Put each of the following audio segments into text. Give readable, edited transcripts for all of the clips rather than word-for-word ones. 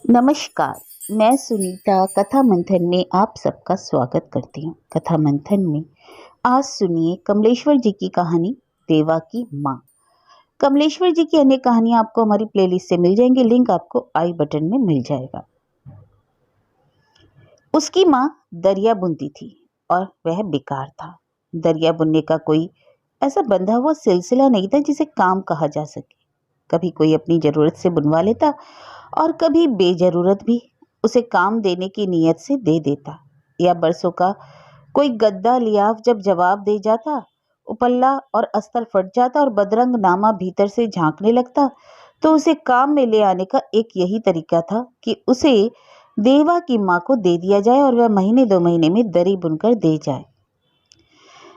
नमस्कार। मैं सुनीता कथा मंथन में आप सबका स्वागत करती हूँ। कथा मंथन में आज सुनिए कमलेश्वर जी की कहानी देवा की माँ। कमलेश्वर जी की अन्य कहानियां आपको हमारी प्लेलिस्ट से मिल जाएंगी, लिंक आपको आई बटन में मिल जाएगा। उसकी माँ दरिया बुनती थी और वह बेकार था। दरिया बुनने का कोई ऐसा बंधा हुआ सिलसिला नहीं था जिसे काम कहा जा सके। कभी कोई अपनी जरूरत से बुनवा लेता और कभी बेजरूरत भी उसे काम देने की नीयत से दे देता। या बरसों का कोई गद्दा लियाव जब जवाब दे जाता, उपल्ला और अस्तर फट जाता और बदरंग नामा भीतर से झांकने लगता, तो उसे काम में ले आने का एक यही तरीका था कि उसे देवा की माँ को दे दिया जाए और वह महीने 2 महीने में दरी बुनकर दे जाए।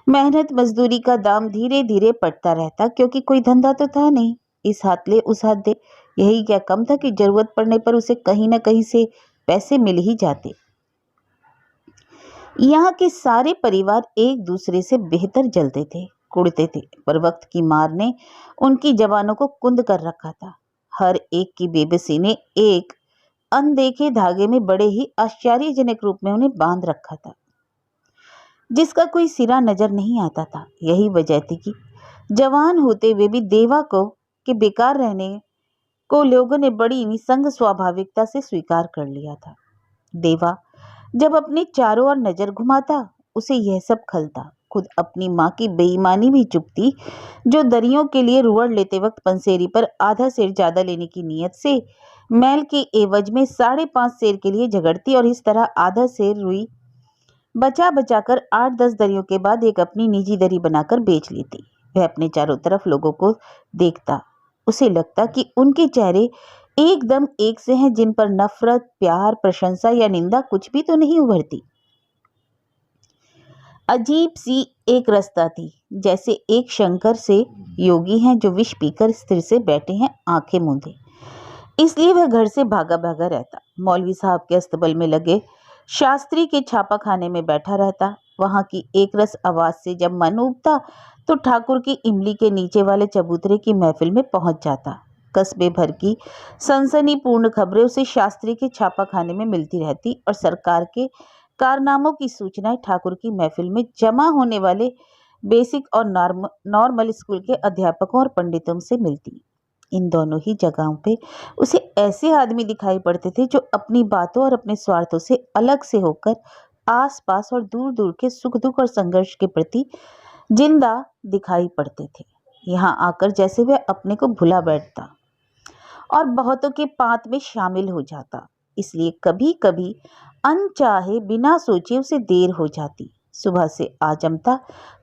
मेहनत मजदूरी का दाम धीरे धीरे पड़ता रहता, क्योंकि कोई धंधा तो था नहीं। इस हाथ ले उस हाथ दे, यही क्या कम था कि जरूरत पड़ने पर उसे कहीं न कहीं से पैसे मिल ही जाते। यहाँ के सारे परिवार एक दूसरे से बेहतर जलते थे, कुड़ते थे, पर वक्त की मार ने उनकी जवानों को कुंद कर रखा था। हर एक की बेबसी ने एक अनदेखे धागे में बड़े ही आश्चर्यजनक रूप में उन्हें बांध रखा था, जिसका कोई सिरा नजर नहीं आता था। यही वजह थी कि जवान होते हुए भी देवा को के बेकार रहने को लोगों ने बड़ी निसंग स्वाभाविकता से स्वीकार कर लिया था। देवा जब अपने चारों ओर नजर घुमाता, उसे यह सब खलता। खुद अपनी माँ की बेईमानी भी चुपती, जो दरियों के लिए रुअड़ लेते वक्त पंसेरी पर आधा सेर ज्यादा लेने की नीयत से मैल के एवज में 5.5 सेर के लिए झगड़ती और इस तरह आधा सेर रुई बचा बचा कर 8-10 दरियों के बाद एक अपनी निजी दरी बनाकर बेच लेती। वह अपने चारों तरफ लोगों को देखता, उसे लगता कि उनके चेहरे एकदम एक से हैं, जिन पर नफरत, प्यार, प्रशंसा या निंदा कुछ भी तो नहीं उभरती। अजीब सी एक रास्ता थी, जैसे एक शंकर से योगी हैं जो विष पीकर स्थिर से बैठे हैं आंखें मूंदे। इसलिए वह घर से भागा भागा रहता, मौलवी साहब के अस्तबल में लगे शास्त्री के छापा खाने में बैठा रहता। वहां की एक रस आवाज से जब मन उबता तो ठाकुर की इमली के नीचे वाले चबूतरे की महफिल में पहुंच जाता। कस्बे भर की सनसनीपूर्ण खबरें उसे शास्त्री के छापा खाने में मिलती रहती और सरकार के कारनामों की सूचनाएं ठाकुर की महफिल में जमा होने वाले बेसिक और नॉर्मल स्कूल के अध्यापकों और पंडितों से मिलती। इन दोनों ही जगहों पे उसे ऐसे आदमी दिखाई पड़ते थे जो अपनी बातों और अपने स्वार्थों से अलग से होकर आसपास और दूर दूर के सुख दुख और संघर्ष के प्रति जिंदा दिखाई पड़ते थे। यहाँ आकर जैसे वह अपने को भुला बैठता और बहुतों के पांत में शामिल हो जाता। इसलिए कभी कभी अनचाहे बिना सोचे उसे देर हो जाती। सुबह से आ जमता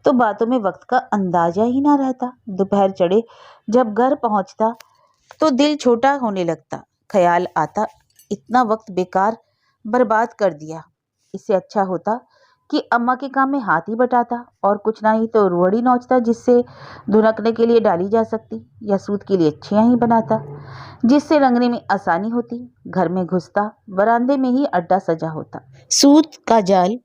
तो बातों में वक्त का अंदाजा ही ना रहता। दोपहर चढ़े जब घर पहुंचता तो दिल छोटा होने लगता। ख्याल आता, इतना वक्त बेकार बर्बाद कर दिया। इससे अच्छा होता कि अम्मा के काम में हाथ ही बटाता और कुछ ना ही तो रुअड़ी नोचता, जिससे धुनकने के लिए डाली जा सकती, या सूत के लिए अच्छियाँ ही बनाता जिससे रंगने में आसानी होती। घर में घुसता, बरामदे में ही अड्डा सजा होता, सूत का जाल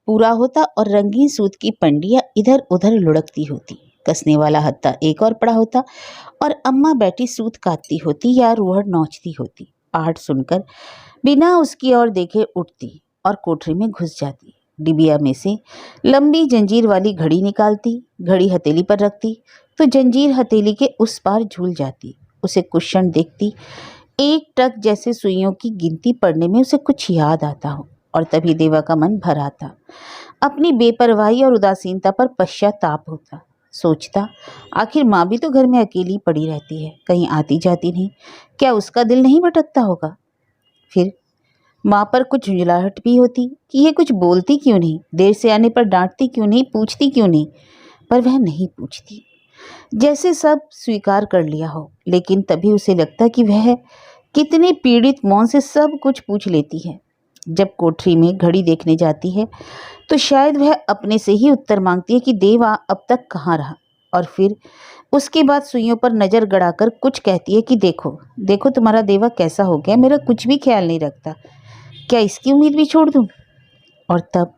पूरा होता और रंगीन सूत की पंडियां इधर उधर लुढ़कती होती। कसने वाला हत्था एक और पड़ा होता और अम्मा बैठी सूत काटती होती या रुहड़ नोचती होती। आहट सुनकर बिना उसकी ओर देखे उठती और कोठरी में घुस जाती। डिबिया में से लंबी जंजीर वाली घड़ी निकालती, घड़ी हथेली पर रखती तो जंजीर हथेली के उस पार झूल जाती। उसे कुछ क्षण देखती, एक टक जैसे सुइयों की गिनती पड़ने में उसे कुछ याद आता हो, और तभी देवा का मन भर आता। अपनी बेपरवाही और उदासीनता पर पश्चाताप होता। सोचता, आखिर माँ भी तो घर में अकेली पड़ी रहती है, कहीं आती जाती नहीं, क्या उसका दिल नहीं भटकता होगा। फिर माँ पर कुछ झुंझलाहट भी होती कि ये कुछ बोलती क्यों नहीं, देर से आने पर डांटती क्यों नहीं, पूछती क्यों नहीं। पर वह नहीं पूछती, जैसे सब स्वीकार कर लिया हो। लेकिन तभी उसे लगता कि वह कितने पीड़ित मौन से सब कुछ पूछ लेती है। जब कोठरी में घड़ी देखने जाती है तो शायद वह अपने से ही उत्तर मांगती है कि देवा अब तक कहाँ रहा, और फिर उसके बाद सुइयों पर नजर गड़ाकर कुछ कहती है कि देखो देखो तुम्हारा देवा कैसा हो गया, मेरा कुछ भी ख्याल नहीं रखता, क्या इसकी उम्मीद भी छोड़ दूं। और तब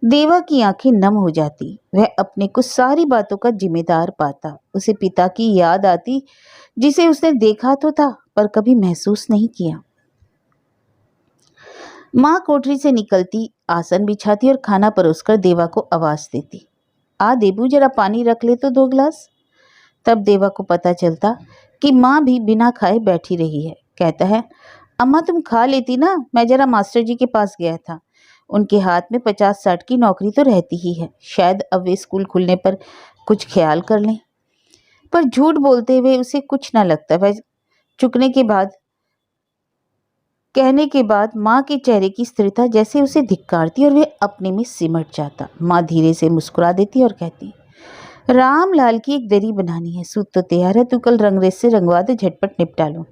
देवा की आंखें नम हो जाती। वह अपने को सारी बातों का जिम्मेदार पाता। उसे पिता की याद आती, जिसे उसने देखा तो था पर कभी महसूस नहीं किया। माँ कोठरी से निकलती, आसन बिछाती और खाना परोसकर देवा को आवाज देती, आ देबू जरा पानी रख ले तो 2 गिलास। तब देवा को पता चलता कि माँ भी बिना खाए बैठी रही है। कहता है, अम्मा तुम खा लेती ना, मैं जरा मास्टर जी के पास गया था। उनके हाथ में 50-60 की नौकरी तो रहती ही है, शायद अब वे स्कूल खुलने पर कुछ ख्याल कर लें। पर झूठ बोलते हुए उसे कुछ न लगता। वह चुकने के बाद, कहने के बाद माँ के चेहरे की स्थिरता जैसे उसे धिक्कारती और वे अपने में सिमट जाता। माँ धीरे से मुस्कुरा देती और कहती, राम लाल की एक दरी बनानी है, सूत तो तैयार है, तू कल रंगरेज से रंगवा दे, झटपट निपटा लो।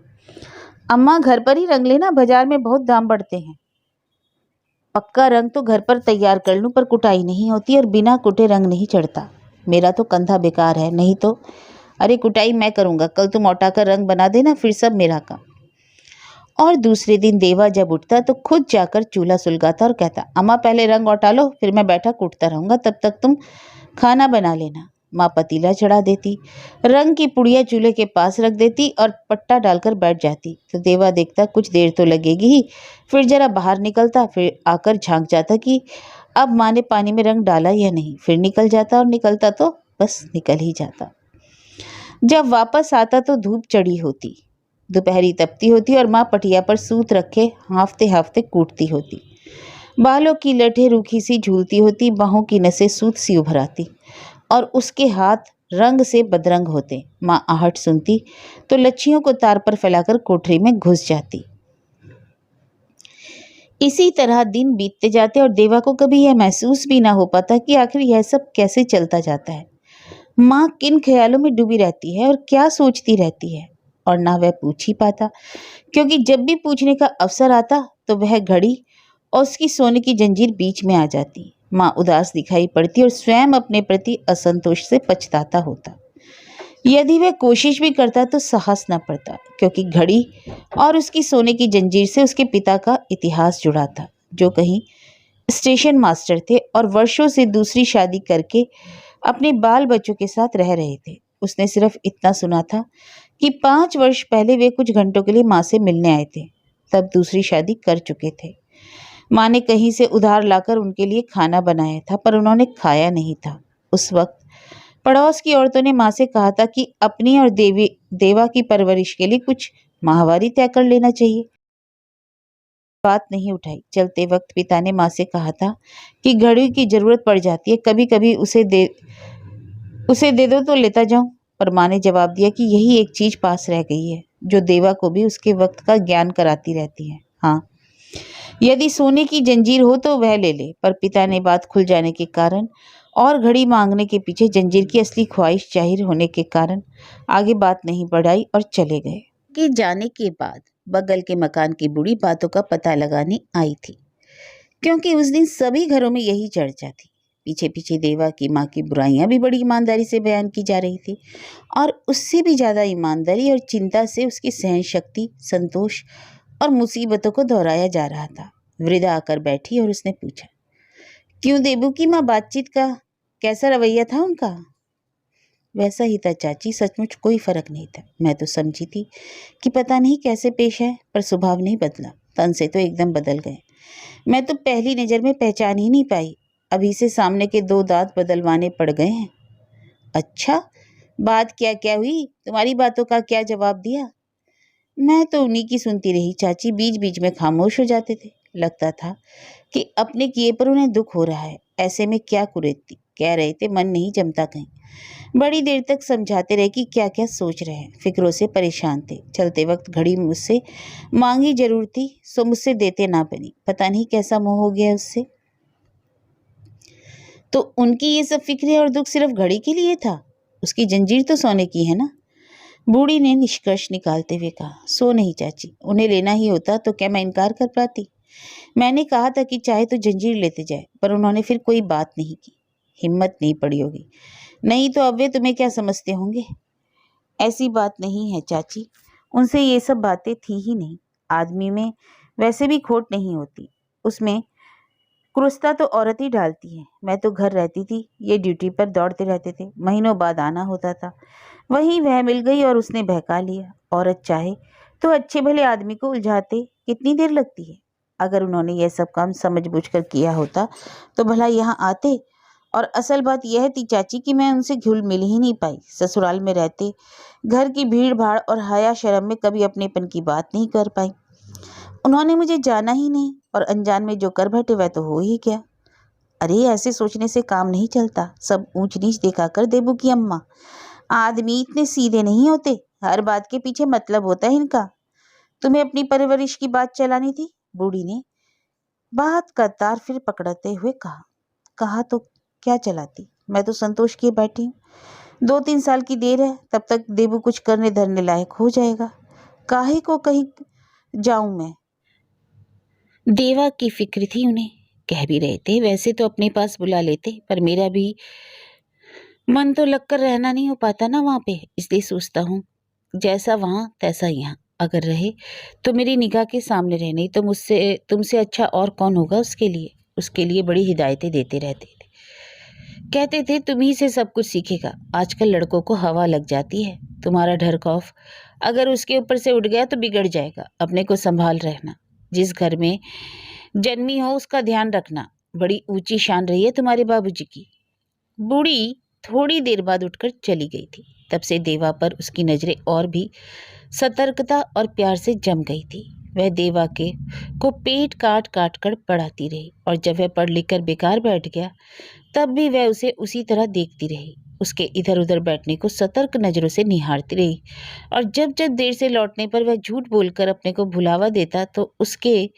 अम्मा घर पर ही रंग लेना, बाजार में बहुत दाम बढ़ते हैं। पक्का रंग तो घर पर तैयार कर लूं, पर कुटाई नहीं होती और बिना कुटे रंग नहीं चढ़ता। मेरा तो कंधा बेकार है, नहीं तो। अरे कुटाई मैं करूंगा, कल तुम औटा कर रंग बना देना, फिर सब मेरा काम। और दूसरे दिन देवा जब उठता तो खुद जाकर चूल्हा सुलगाता और कहता, अम्मा पहले रंग औटा लो, फिर मैं बैठा कूटता रहूंगा, तब तक तुम खाना बना लेना। माँ पतीला चढ़ा देती, रंग की पुड़िया चूल्हे के पास रख देती और पट्टा डालकर बैठ जाती। तो देवा देखता कुछ देर तो लगेगी ही, फिर जरा बाहर निकलता, फिर आकर झांक जाता कि अब माँ ने पानी में रंग डाला या नहीं, फिर निकल जाता और निकलता तो बस निकल ही जाता। जब वापस आता तो धूप चढ़ी होती, दोपहरी तपती होती और माँ पटिया पर सूत रखे हाफते हाफते कूटती होती। बालों की लठें रूखी सी झूलती होती, बाहों की नसें सूत सी उभर आती और उसके हाथ रंग से बदरंग होते। माँ आहट सुनती तो लच्छियों को तार पर फैलाकर कोठरी में घुस जाती। इसी तरह दिन बीतते जाते और देवा को कभी यह महसूस भी ना हो पाता कि आखिर यह सब कैसे चलता जाता है। माँ किन ख्यालों में डूबी रहती है और क्या सोचती रहती है, और ना वह पूछ ही पाता, क्योंकि जब भी पूछने का अवसर आता तो वह घड़ी और उसकी सोने की जंजीर बीच में आ जाती। माँ उदास दिखाई पड़ती और स्वयं अपने प्रति असंतोष से पछताता होता। यदि वह कोशिश भी करता तो साहस न पड़ता, क्योंकि घड़ी और उसकी सोने की जंजीर से उसके पिता का इतिहास जुड़ा था, जो कहीं स्टेशन मास्टर थे और वर्षों से दूसरी शादी करके अपने बाल बच्चों के साथ रह रहे थे। उसने सिर्फ इतना सुना था कि 5 वर्ष पहले वे कुछ घंटों के लिए माँ से मिलने आए थे, तब दूसरी शादी कर चुके थे। माँ ने कहीं से उधार लाकर उनके लिए खाना बनाया था, पर उन्होंने खाया नहीं था। उस वक्त पड़ोस की औरतों ने माँ से कहा था कि अपनी और देवा की परवरिश के लिए कुछ माहवारी तय कर लेना चाहिए। बात नहीं उठाई। चलते वक्त पिता ने माँ से कहा था कि घड़ी की जरूरत पड़ जाती है, कभी कभी उसे दे दो तो लेता जाऊं। पर माँ ने जवाब दिया कि यही एक चीज पास रह गई है जो देवा को भी उसके वक्त का ज्ञान कराती रहती है। हाँ, यदि सोने की जंजीर हो तो वह ले ले। पर पिता ने बात खुल जाने के कारण और घड़ी मांगने के पीछे जंजीर की असली ख्वाहिश जाहिर होने के कारण आगे बात नहीं बढ़ाई और चले गए। के जाने के बाद बगल के मकान की बूढ़ी बातों का पता लगाने आई थी, क्योंकि उस दिन सभी घरों में यही चर्चा थी। पीछे पीछे देवा की माँ की बुराइयां भी बड़ी ईमानदारी से बयान की जा रही थी, और उससे भी ज्यादा ईमानदारी और चिंता से उसकी सहन शक्ति, संतोष और मुसीबतों को दोहराया जा रहा था। वृद्धा आकर बैठी और उसने पूछा, क्यों देबू की माँ, बातचीत का कैसा रवैया था उनका? वैसा ही था चाची, सचमुच कोई फर्क नहीं था। मैं तो समझी थी कि पता नहीं कैसे पेश है, पर स्वभाव नहीं बदला, तन से तो एकदम बदल गए। मैं तो पहली नज़र में पहचान ही नहीं पाई। अभी से सामने के 2 दांत बदलवाने पड़ गए हैं। अच्छा, बात क्या क्या हुई? तुम्हारी बातों का क्या जवाब दिया? मैं तो उन्हीं की सुनती रही चाची, बीच बीच में खामोश हो जाते थे। लगता था कि अपने किए पर उन्हें दुख हो रहा है। ऐसे में क्या कुरेदती, कह रहे थे मन नहीं जमता कहीं। बड़ी देर तक समझाते रहे कि क्या क्या सोच रहे हैं, फिक्रों से परेशान थे। चलते वक्त घड़ी मुझसे मांगी जरूर थी, सो मुझसे देते ना बनी। पता नहीं कैसा मोह हो गया उससे। तो उनकी ये सब फिक्रें और दुख सिर्फ घड़ी के लिए था? उसकी जंजीर तो सोने की है ना? बूढ़ी ने निष्कर्ष निकालते हुए कहा, सो नहीं चाची, उन्हें लेना ही होता तो क्या मैं इनकार कर पाती? मैंने कहा था कि चाहे तो जंजीर लेते जाए, पर उन्होंने फिर कोई बात नहीं की। हिम्मत नहीं पड़ी होगी, नहीं तो अब वे तुम्हें क्या समझते होंगे? ऐसी बात नहीं है चाची, उनसे ये सब बातें थी ही नहीं। आदमी में वैसे भी खोट नहीं होती, उसमें क्रूसता तो औरत ही डालती है। मैं तो घर रहती थी, ये ड्यूटी पर दौड़ते रहते थे, महीनों बाद आना होता था। वहीं वह मिल गई और उसने बहका लिया। औरत चाहे तो अच्छे भले आदमी को उलझाते कितनी देर लगती है? अगर उन्होंने यह सब काम समझबूझकर किया होता तो भला यहाँ आते। और असल बात यह थी चाची कि मैं उनसे घुल मिल ही नहीं पाई। ससुराल में रहते घर की भीड़ भाड़ और हया शर्म में कभी अपनेपन की बात नहीं कर पाई। उन्होंने मुझे जाना ही नहीं और अनजान में जो कर बैठे वह तो हो ही गया। अरे ऐसे सोचने से काम नहीं चलता। सब ऊंच नीच दिखाकर देबू की अम्मा, आदमी इतने सीधे नहीं होते। हर बात के पीछे मतलब होता है इनका। तुम्हें अपनी परवरिश की बात चलानी थी, बूढ़ी ने बात का तार फिर पकड़ते हुए कहा। कहा तो क्या चलाती, मैं तो संतोष किए बैठी हूँ। 2-3 साल की देर है, तब तक देबू कुछ करने धरने लायक हो जाएगा। काहे को कहीं जाऊं मैं। देवा की फिक्र थी उन्हें। कह भी रहे थे वैसे तो अपने पास बुला लेते, पर मेरा भी मन तो लगकर रहना नहीं हो पाता ना वहाँ पे, इसलिए सोचता हूँ जैसा वहाँ तैसा यहाँ। अगर रहे तो मेरी निगाह के सामने रहे, नहीं तो मुझसे तुमसे अच्छा और कौन होगा उसके लिए बड़ी हिदायतें देते रहते थे। कहते थे तुम ही से सब कुछ सीखेगा। आजकल लड़कों को हवा लग जाती है। तुम्हारा डर खौफ अगर उसके ऊपर से उठ गया तो बिगड़ जाएगा। अपने को संभाल रहना। जिस घर में जन्मी हो उसका ध्यान रखना। बड़ी ऊंची शान रही है तुम्हारे बाबूजी की। बूढ़ी थोड़ी देर बाद उठकर चली गई थी। तब से देवा पर उसकी नजरें और भी सतर्कता और प्यार से जम गई थी। वह देवा के को पेट काट काट कर पढ़ाती रही, और जब वह पढ़ लिख कर बेकार बैठ गया तब भी वह उसे उसी तरह देखती रही। उसके इधर उधर बैठने को सतर्क नजरों से निहारती रही, और जब जब देर से लौटने पर वह झूठ बोलकर अपने को भुलावा देता तो उसके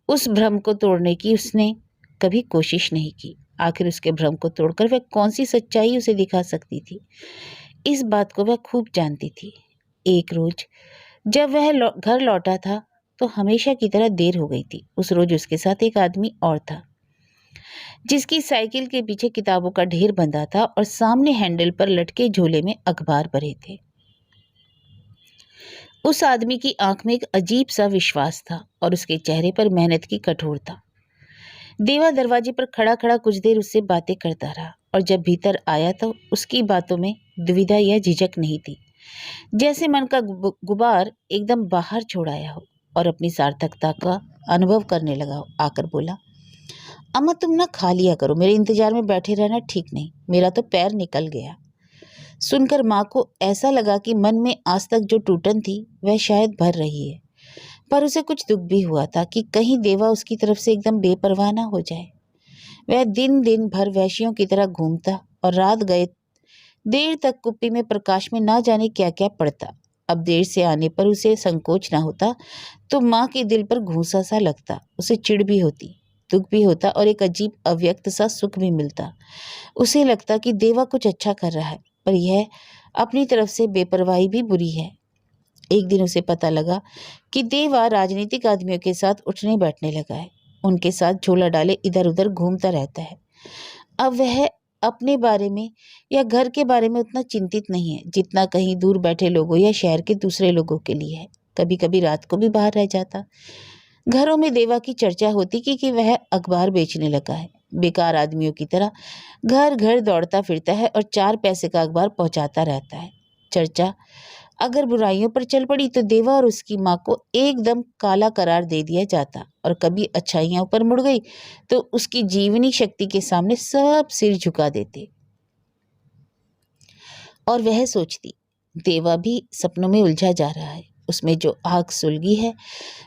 उस भ्रम को तोड़ने की उसने कभी कोशिश नहीं की। आखिर उसके भ्रम को तोड़कर वह कौन सी सच्चाई उसे दिखा सकती थी, इस बात को वह खूब जानती थी। एक रोज जब वह घर लौटा था तो हमेशा की तरह देर हो गई थी। उस रोज उसके साथ एक आदमी और था, जिसकी साइकिल के पीछे किताबों का ढेर बंधा था और सामने हैंडल पर लटके झोले में अखबार भरे थे। उस आदमी की आंख में एक अजीब सा विश्वास था और उसके चेहरे पर मेहनत की कठोरता। देवा दरवाजे पर खड़ा खड़ा कुछ देर उससे बातें करता रहा, और जब भीतर आया तो उसकी बातों में दुविधा या झिझक नहीं थी। जैसे मन का गुबार एकदम बाहर छोड़ आया हो और अपनी सार्थकता का अनुभव करने लगा हो। आकर बोला, अम्मा तुम ना खा लिया करो, मेरे इंतजार में बैठे रहना ठीक नहीं, मेरा तो पैर निकल गया। सुनकर माँ को ऐसा लगा कि मन में आज तक जो टूटन थी वह शायद भर रही है, पर उसे कुछ दुख भी हुआ था कि कहीं देवा उसकी तरफ से एकदम बेपरवाह ना हो जाए। वह दिन दिन भर वैश्यों की तरह घूमता और रात गए देर तक कुप्पी में प्रकाश में ना जाने क्या क्या पड़ता। अब देर से आने पर उसे संकोच ना होता तो माँ के दिल पर घूंसा सा लगता। उसे चिढ़ भी होती, दुख भी होता और एक अजीब अव्यक्त सा सुख भी मिलता। उसे लगता कि देवा कुछ अच्छा कर रहा है, पर यह अपनी तरफ से बेपरवाही भी बुरी है। एक दिन उसे पता लगा कि देवा राजनीतिक आदमियों के साथ उठने बैठने लगा है। उनके साथ झोला डाले इधर उधर घूमता रहता है। अब वह अपने बारे में या घर के बारे में उतना चिंतित नहीं है जितना कहीं दूर बैठे लोगों या शहर के दूसरे लोगों के लिए है। कभी कभी रात को भी बाहर रह जाता। घरों में देवा की चर्चा होती कि वह अखबार बेचने लगा है। बेकार आदमियों की तरह घर घर दौड़ता फिरता है और 4 पैसे का अखबार पहुंचाता रहता है। चर्चा अगर बुराइयों पर चल पड़ी तो देवा और उसकी माँ को एकदम काला करार दे दिया जाता, और कभी अच्छाइयाँ ऊपर मुड़ गई तो उसकी जीवनी शक्ति के सामने सब सिर झुका देते। और वह सोचती देवा भी सपनों में उलझा जा रहा है। उसमें जो आग सुलगी है,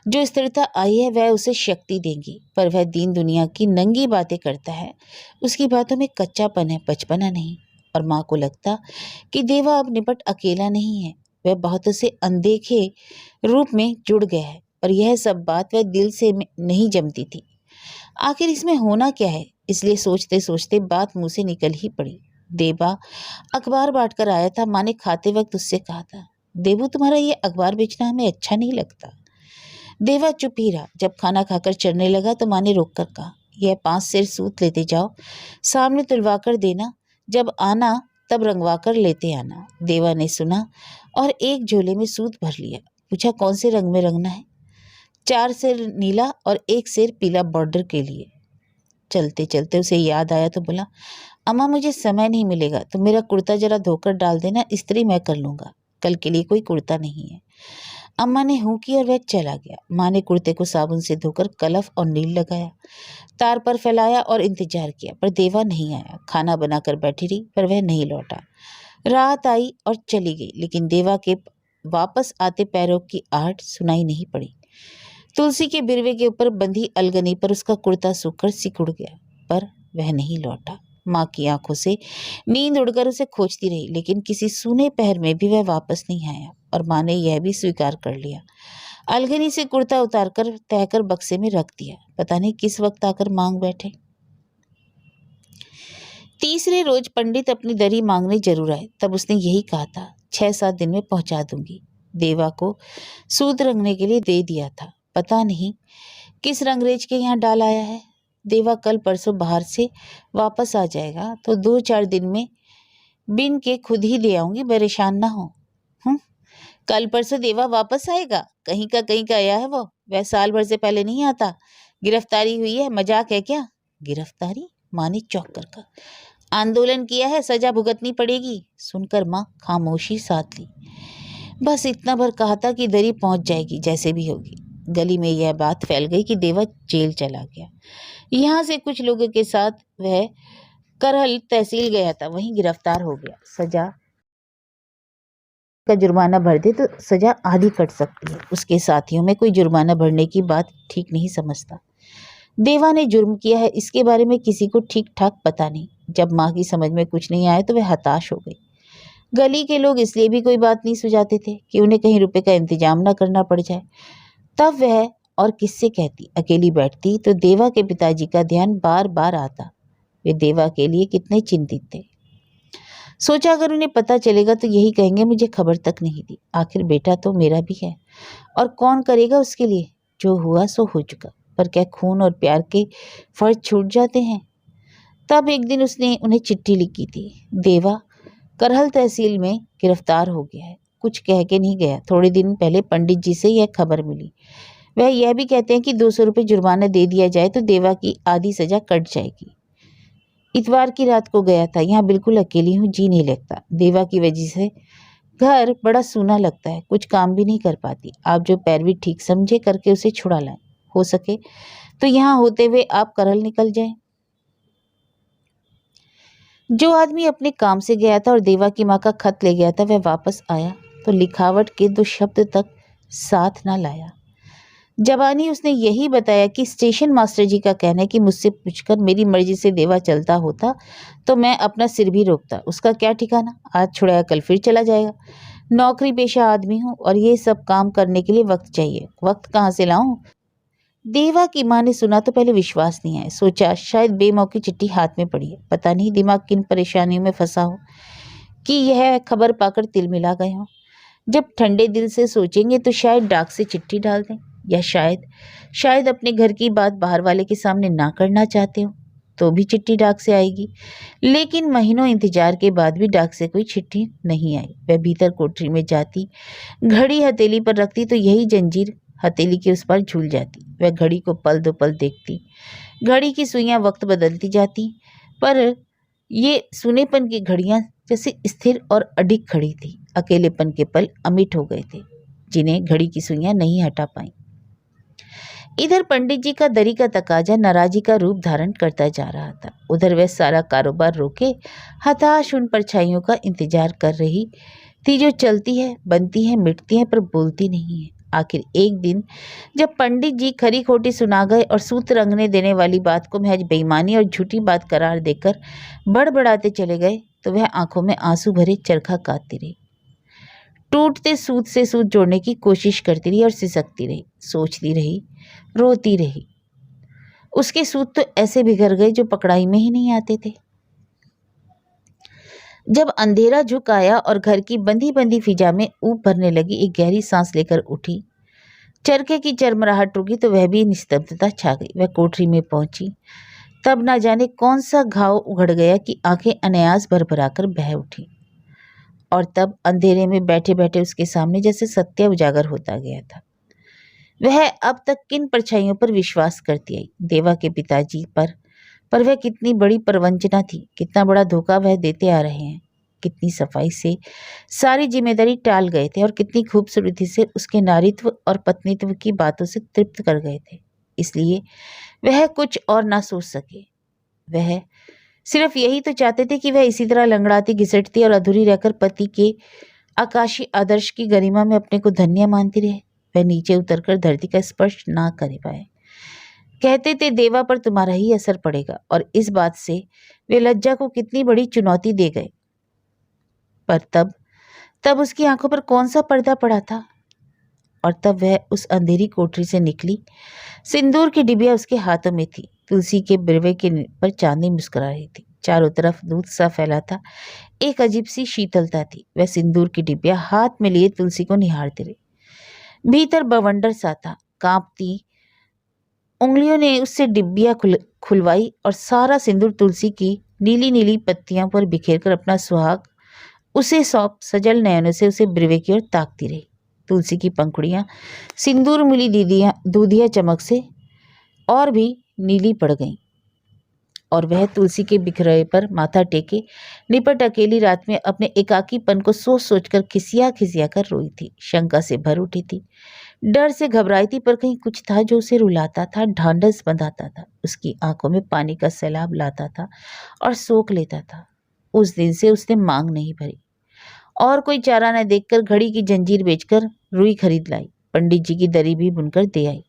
जो स्थिरता आई है, वह उसे शक्ति देगी, पर वह दीन दुनिया की नंगी बातें करता है। उसकी बातों में कच्चापन है, बचपना नहीं। और माँ को लगता कि देवा अब निपट अकेला नहीं है, वह बहुतों से अनदेखे रूप में जुड़ गया है। और यह सब बात वह दिल से नहीं जमती थी। आखिर इसमें होना क्या है, इसलिए सोचते सोचते बात मुंह से निकल ही पड़ी। देवा अखबार बांट कर आया था। माँ ने खाते वक्त उससे कहा था, देवू तुम्हारा ये अखबार बेचना हमें अच्छा नहीं लगता। देवा चुप ही रहा। जब खाना खाकर चढ़ने लगा तो माँ ने रोक कर कहा, यह 5 सेर सूत लेते जाओ, सामने तुलवा कर देना, जब आना तब रंगवा कर लेते आना। देवा ने सुना और एक झोले में सूत भर लिया। पूछा, कौन से रंग में रंगना है? 4 सेर नीला और 1 सेर पीला बॉर्डर के लिए। चलते चलते उसे याद आया तो बोला, अम्मा मुझे समय नहीं मिलेगा तो मेरा कुर्ता जरा धोकर डाल देना, इस्त्री मैं कर लूँगा, कल के लिए कोई कुर्ता नहीं है। अम्मा ने हूँ की और वह चला गया। माँ ने कुर्ते को साबुन से धोकर कलफ और नील लगाया, तार पर फैलाया और इंतजार किया, पर देवा नहीं आया। खाना बनाकर बैठी रही, पर वह नहीं लौटा। रात आई और चली गई, लेकिन देवा के वापस आते पैरों की आहट सुनाई नहीं पड़ी। तुलसी के बिरवे के ऊपर बंधी अलगनी पर उसका कुर्ता सूखकर सिकुड़ गया, पर वह नहीं लौटा। माँ की आंखों से नींद उड़कर उसे खोजती रही, लेकिन किसी सूने पहर में भी वह वापस नहीं आया, और माँ ने यह भी स्वीकार कर लिया। अलगनी से कुर्ता उतारकर तहकर बक्से में रख दिया। पता नहीं किस वक्त आकर मांग बैठे। तीसरे रोज पंडित अपनी दरी मांगने जरूर आए। तब उसने यही कहा था, 6-7 दिन में पहुंचा दूंगी। देवा को सूत रंगने के लिए दे दिया था। पता नहीं किस रंगरेज के यहाँ डाल आया है। देवा कल परसों बाहर से वापस आ जाएगा, तो 2-4 दिन में बिन के खुद ही दे आऊंगी, परेशान ना हो। कल परसों देवा वापस आएगा? कहीं का आया है वो। वह साल भर से पहले नहीं आता। गिरफ्तारी हुई है, मजाक है क्या? गिरफ्तारी? माँ ने चौंक कर कहा। आंदोलन किया है, सजा भुगतनी पड़ेगी। सुनकर माँ खामोशी साध ली। बस इतना भर कहा था कि दरी पहुंच जाएगी जैसे भी होगी। गली में यह बात फैल गई कि देवा जेल चला गया। यहाँ से कुछ लोगों के साथ वह करहल तहसील गया था, वहीं गिरफ्तार हो गया। सजा का जुर्माना भर दे तो सजा आधी कट सकती है। उसके साथियों में कोई जुर्माना भरने की बात ठीक नहीं समझता। देवा ने जुर्म किया है, इसके बारे में किसी को ठीक ठाक पता नहीं। जब माँ की समझ में कुछ नहीं आया तो वह हताश हो गई। गली के लोग इसलिए भी कोई बात नहीं सुझाते थे कि उन्हें कहीं रुपए का इंतजाम ना करना पड़ जाए। तब वह और किससे कहती। अकेली बैठती तो देवा के पिताजी का ध्यान बार बार आता। वे देवा के लिए कितने चिंतित थे। सोचा अगर उन्हें पता चलेगा तो यही कहेंगे मुझे खबर तक नहीं दी। आखिर बेटा तो मेरा भी है, और कौन करेगा उसके लिए? जो हुआ सो हो चुका, पर क्या खून और प्यार के फर्ज छूट जाते हैं? तब एक दिन उसने उन्हें चिट्ठी लिखी थी, देवा करहल तहसील में गिरफ्तार हो गया है। कुछ कह के नहीं गया। थोड़े दिन पहले पंडित जी से यह खबर मिली। वह यह भी कहते हैं कि 200 रुपये जुर्माना दे दिया जाए तो देवा की आधी सजा कट जाएगी। इतवार की रात को गया था। यहाँ बिल्कुल अकेली हूँ, जी नहीं लगता। देवा की वजह से घर बड़ा सूना लगता है, कुछ काम भी नहीं कर पाती। आप जो पैरवी ठीक समझे करके उसे छुड़ा लाएं। हो सके तो यहाँ होते हुए आप करहल निकल जाएं। जो आदमी अपने काम से गया था और देवा की माँ का खत ले गया था, वह वापस आया तो लिखावट के 2 शब्द तक साथ ना लाया। जबानी उसने यही बताया कि स्टेशन मास्टर जी का कहना है कि मुझसे पूछकर मेरी मर्जी से देवा चलता होता तो मैं अपना सिर भी रोकता। उसका क्या ठिकाना, आज छुड़ाया कल फिर चला जाएगा। नौकरी पेशा आदमी हूँ और ये सब काम करने के लिए वक्त चाहिए। वक्त कहाँ से लाऊं? देवा की माँ ने सुना तो पहले विश्वास नहीं आया। सोचा शायद बेमौकी चिट्ठी हाथ में पड़ी है। पता नहीं दिमाग किन परेशानियों में फंसा हो कि यह खबर पाकर तिल मिला गए हों। जब ठंडे दिल से सोचेंगे तो शायद डाक से चिट्ठी डाल दें, या शायद अपने घर की बात बाहर वाले के सामने ना करना चाहते हो तो भी चिट्ठी डाक से आएगी। लेकिन महीनों इंतजार के बाद भी डाक से कोई चिट्ठी नहीं आई। वह भीतर कोठरी में जाती, घड़ी हथेली पर रखती तो यही जंजीर हथेली के उस पर झूल जाती। वह घड़ी को पल दो पल देखती। घड़ी की सुइयां वक्त बदलती जाती, पर ये सुनेपन की घड़ियां जैसे स्थिर और अडिग खड़ी थी। अकेलेपन के पल अमिट हो गए थे, जिन्हें घड़ी की सुइयां नहीं हटा पाई। इधर पंडित जी का दरी का तकाजा नाराजी का रूप धारण करता जा रहा था। उधर वह सारा कारोबार रोके हताश उन परछाइयों का इंतजार कर रही थी जो चलती है, बनती है, मिटती है, पर बोलती नहीं है। आखिर एक दिन जब पंडित जी खरी खोटी सुना गए और सूत रंगने देने वाली बात को महज बेईमानी और झूठी बात करार देकर बड़बड़ाते चले गए, तो वह आंखों में आंसू भरे चरखा काटती रही। टूटते सूत से सूत जोड़ने की कोशिश करती रही और सिसकती रही, सोचती रही, रोती रही। उसके सूत तो ऐसे बिखर गए जो पकड़ाई में ही नहीं आते थे। जब अंधेरा झुक आया और घर की बंधी बंधी फिजा में ऊप भरने लगी, एक गहरी सांस लेकर उठी। चरखे की चरमराहट रुकी तो वह भी निस्तब्धता छा गई। वह कोठरी में पहुंची, तब ना जाने कौन सा घाव उघड़ गया कि आंखें अनायास भरभराकर बह उठी। और तब अंधेरे में बैठे बैठे उसके सामने जैसे सत्य उजागर होता गया था। वह अब तक किन परछाइयों पर विश्वास करती आई? देवा के पिताजी पर वह कितनी बड़ी प्रवंचना थी, कितना बड़ा धोखा वह देते आ रहे हैं। कितनी सफाई से सारी जिम्मेदारी टाल गए थे और कितनी खूबसूरती से उसके नारीत्व और पत्नीत्व की बातों से तृप्त कर गए थे। इसलिए वह कुछ और ना सोच सके। वह सिर्फ यही तो चाहते थे कि वह इसी तरह लंगड़ाती घिसटती और अधूरी रहकर पति के आकाशीय आदर्श की गरिमा में अपने को धन्य मानती रहे। वह नीचे उतरकर धरती का स्पर्श ना कर पाए। कहते थे देवा पर तुम्हारा ही असर पड़ेगा, और इस बात से वे लज्जा को कितनी बड़ी चुनौती दे गए। पर तब उसकी आंखों पर कौन सा पर्दा पड़ा था? और तब वह उस अंधेरी कोठरी से निकली। सिंदूर की डिबिया उसके हाथों में थी। तुलसी के बिरवे के पर चांदनी मुस्कुरा रही थी। चारों तरफ दूध सा फैला था। एक अजीब सी शीतलता थी। वह सिंदूर की डिबिया हाथ में लिए तुलसी को निहारती रही। भीतर बवंडर सा था। कांपती उंगलियों ने उससे डिब्बिया खुलवाई और सारा सिंदूर तुलसी की नीली नीली पत्तियों पर बिखेरकर अपना सुहाग उसे सौंप सजल नयनों से उसे बिरवे की ओर ताकती रही। तुलसी की पंखुड़ियां सिंदूर मिली दूधिया चमक से और भी नीली पड़ गईं, और वह तुलसी के बिखरे पर माथा टेके निपट अकेली रात में अपने एकाकीपन को सोच सोचकर खिसिया खिसिया कर रोई थी। शंका से भर उठी थी, डर से घबराई थी, पर कहीं कुछ था जो उसे रुलाता था, ढांढस बंधाता था, उसकी आंखों में पानी का सैलाब लाता था और सोख लेता था। उस दिन से उसने मांग नहीं भरी और कोई चारा न देखकर घड़ी की जंजीर बेचकर रुई खरीद लाई। पंडित जी की दरी भी बुनकर दे आई।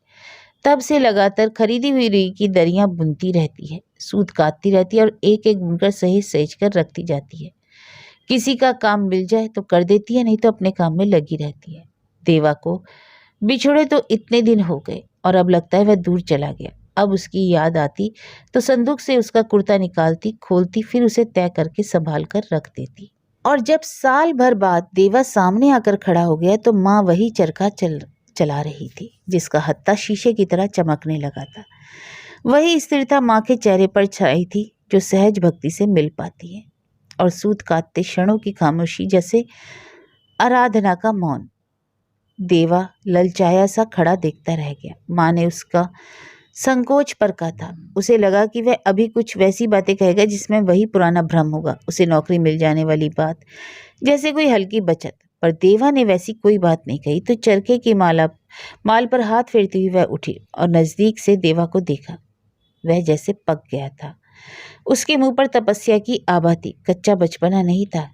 तब से लगातार खरीदी हुई रुई की दरियां बुनती रहती है, सूत काटती रहती है और एक एक बुनकर सहेज सहेज कर रखती जाती है। किसी का काम मिल जाए तो कर देती है, नहीं तो अपने काम में लगी रहती है। देवा को बिछुड़े तो इतने दिन हो गए और अब लगता है वह दूर चला गया। अब उसकी याद आती तो संदूक से उसका कुर्ता निकालती, खोलती, फिर उसे तय करके संभाल कर रख देती। और जब साल भर बाद देवा सामने आकर खड़ा हो गया तो माँ वही चरखा चला रही थी जिसका हत्था शीशे की तरह चमकने लगा था। वही स्थिरता माँ के चेहरे पर छाई थी जो सहज भक्ति से मिल पाती है, और सूत काटते क्षणों की खामोशी जैसे आराधना का मौन। देवा ललचाया सा खड़ा देखता रह गया। माँ ने उसका संकोच परखा था। उसे लगा कि वह अभी कुछ वैसी बातें कहेगा जिसमें वही पुराना भ्रम होगा, उसे नौकरी मिल जाने वाली बात, जैसे कोई हल्की बचत। पर देवा ने वैसी कोई बात नहीं कही तो चरखे की माल पर हाथ फेरती हुई वह उठी और नजदीक से देवा को देखा। वह जैसे पक गया था। उसके मुंह पर तपस्या की आभा थी। कच्चा बचपना नहीं था।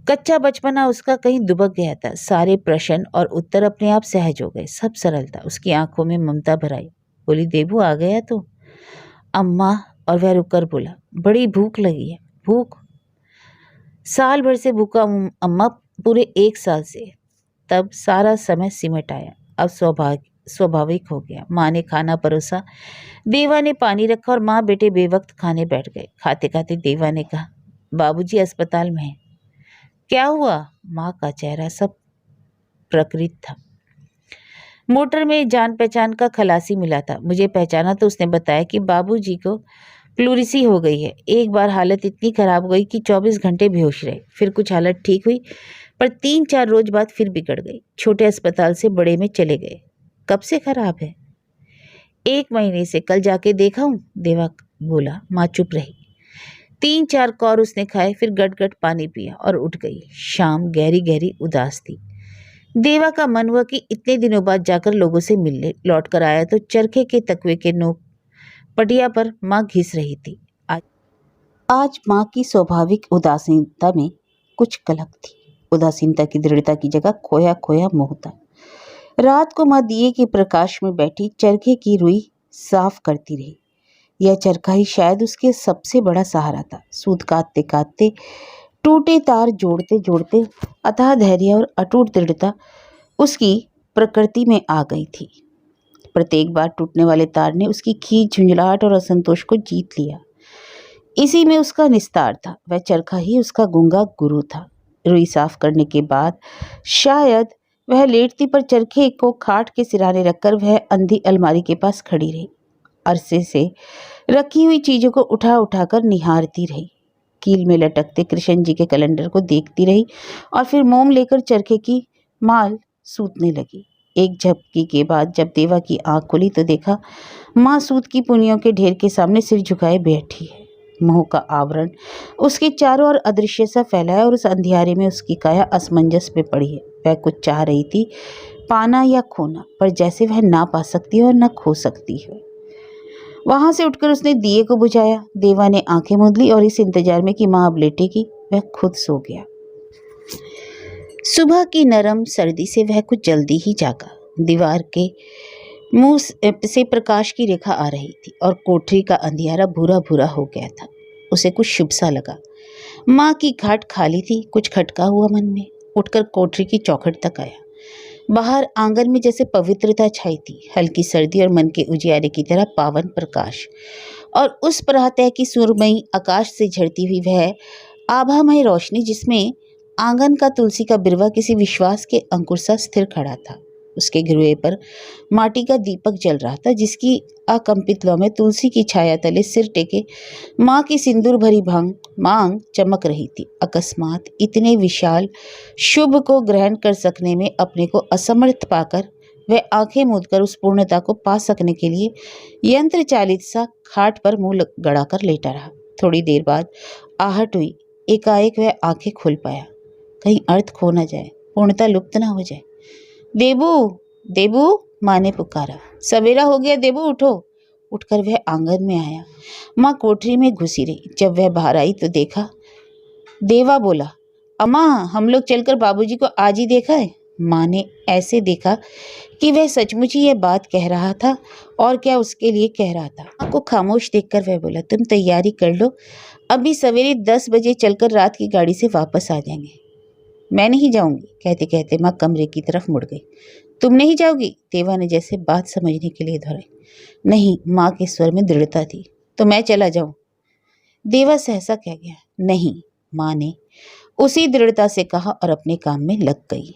कच्चा बचपना उसका कहीं दुबक गया था। सारे प्रश्न और उत्तर अपने आप सहज हो गए। सब सरल था। उसकी आंखों में ममता भर आई। बोली, देबू आ गया तो? अम्मा। और वह रुककर बोला, बड़ी भूख लगी है। भूख? साल भर से भूखा हूं अम्मा, पूरे 1 साल से। तब सारा समय सिमट आया। अब स्वाभाविक हो गया। माँ ने खाना परोसा, देवा ने पानी रखा और माँ बेटे बेवक्त खाने बैठ गए। खाते खाते देवा ने कहा, बाबूजी अस्पताल में है। क्या हुआ? माँ का चेहरा सब प्रकृत था। मोटर में जान पहचान का खलासी मिला था। मुझे पहचाना तो उसने बताया कि बाबूजी को प्लूरिसी हो गई है। एक बार हालत इतनी खराब हो गई कि 24 घंटे बेहोश रहे। फिर कुछ हालत ठीक हुई, पर 3-4 रोज बाद फिर बिगड़ गई। छोटे अस्पताल से बड़े में चले गए। कब से खराब है? 1 महीने से। कल जाके देखा हूँ, देवा बोला। माँ चुप रही। 3-4 कौर उसने खाए, फिर गट पानी पिया और उठ गई। शाम गहरी गहरी उदास थी। देवा का मन हुआ कि इतने दिनों बाद जाकर लोगों से मिलने लौट कर आया तो चरखे के तकवे के नोक पटिया पर माँ घिस रही थी। आज माँ की स्वाभाविक उदासीनता में कुछ कलक थी। उदासीनता की दृढ़ता की जगह खोया खोया मोह था। रात को माँ दिए के प्रकाश में बैठी चरखे की रुई साफ करती रही। यह चरखा ही शायद उसके सबसे बड़ा सहारा था। सूत काटते काटते, टूटे तार जोड़ते जोड़ते अथाह धैर्य और अटूट दृढ़ता उसकी प्रकृति में आ गई थी। प्रत्येक बार टूटने वाले तार ने उसकी खींच, झुंझलाहट और असंतोष को जीत लिया। इसी में उसका निस्तार था। वह चरखा ही उसका गूंगा गुरु था। रुई साफ करने के बाद शायद वह लेटती, पर चरखे को खाट के सिराने रखकर वह अंधी अलमारी के पास खड़ी रही। अरसे से रखी हुई चीजों को उठा उठाकर निहारती रही। कील में लटकते कृष्ण जी के कैलेंडर को देखती रही और फिर मोम लेकर चरखे की माल सूतने लगी। एक झपकी के बाद जब देवा की आंख खुली तो देखा माँ सूत की पुनियों के ढेर के सामने सिर झुकाए बैठी है। मोह का आवरण उसके चारों ओर अदृश्य सा फैला है और उस अंधियारे में उसकी काया असमंजस में पड़ी है। वह कुछ चाह रही थी, पाना या खोना, पर जैसे वह ना पा सकती है और ना खो सकती है। वहां से उठकर उसने दिए को बुझाया। देवा ने आंखें मूंद ली और इस इंतजार में कि माँ अब लेटेगी, वह खुद सो गया। सुबह की नरम सर्दी से वह कुछ जल्दी ही जागा। दीवार के मुंह से प्रकाश की रेखा आ रही थी और कोठरी का अंधियारा भूरा भूरा हो गया था। उसे कुछ शुभ सा लगा। माँ की खाट खाली थी। कुछ खटका हुआ मन में। उठकर कोठरी की चौखट तक आया। बाहर आंगन में जैसे पवित्रता छाई थी, हल्की सर्दी और मन के उजियारे की तरह पावन प्रकाश। और उस प्रातः की सुरमई आकाश से झड़ती हुई वह आभामय रोशनी, जिसमें आंगन का तुलसी का बिरवा किसी विश्वास के अंकुर सा स्थिर खड़ा था। उसके गिरुए पर माटी का दीपक जल रहा था, जिसकी अकंपित लौ में तुलसी की छाया तले सिर टेके माँ की सिंदूर भरी मांग चमक रही थी। अकस्मात इतने विशाल शुभ को ग्रहण कर सकने में अपने को असमर्थ पाकर वह आंखें मूंदकर उस पूर्णता को पा सकने के लिए यंत्र चालित सा खाट पर मुंह गड़ाकर लेटा रहा। थोड़ी देर बाद आहट हुई। एकाएक वह आंखें खोल पाया। कहीं अर्थ खो न जाए, पूर्णता लुप्त न हो जाए। देबू, देबू, माँ ने पुकारा। सवेरा हो गया देबू, उठो। उठकर वह आंगन में आया। माँ कोठरी में घुसी रही। जब वह बाहर आई तो देखा। देवा बोला, अम्मा, हम लोग चलकर बाबूजी को आज ही देखा है। माँ ने ऐसे देखा कि वह सचमुच ही यह बात कह रहा था और क्या उसके लिए कह रहा था। माँ को खामोश देखकर वह बोला, तुम तैयारी कर लो, अभी सवेरे 10 बजे चलकर रात की गाड़ी से वापस आ जाएंगे। मैं नहीं जाऊंगी, कहते कहते माँ कमरे की तरफ मुड़ गई। तुम नहीं जाओगी? देवा ने जैसे बात समझने के लिए दोहराई। नहीं, माँ के स्वर में दृढ़ता थी। तो मैं चला जाऊं? देवा सहसा कह गया। नहीं, माँ ने उसी दृढ़ता से कहा और अपने काम में लग गई।